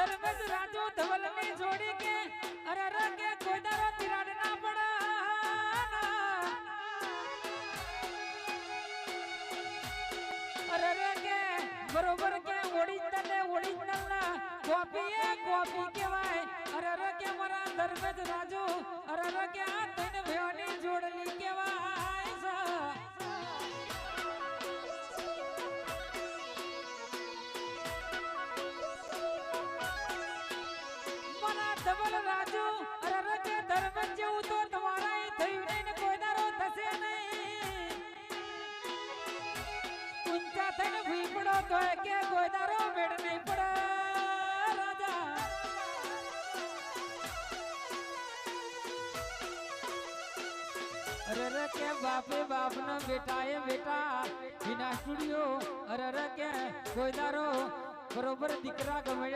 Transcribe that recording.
ધર્મેશ રાજુ ધવલ ની જોડી કે અરે રે કે કોઈ દારો તિરાડ ના પડા અરે રે કે બરોબર કે ઓરિજિનલ ના કોપી કહેવાય અરે રે કે મારા ધર્મેશ રાજુ અરે રે કે આ તને ભયોની જોડલી કહેવાય મારા ધવલ રાજુ અરે રે કે ધર્મેશ જેવું તો તમારા થયું નહીં ને કોઈ દારો થશે નહીં ઊંચા થઈને ભૂઈ પડો તો કે કોઈ દારો મેળ નહીં પડે રાજા અરે રે કે બાપે બાપના બેટાએ બેટા વિના સ્ટુડિયો અરે રે કે કોઈ દારો બરોબર દીકરા ગમે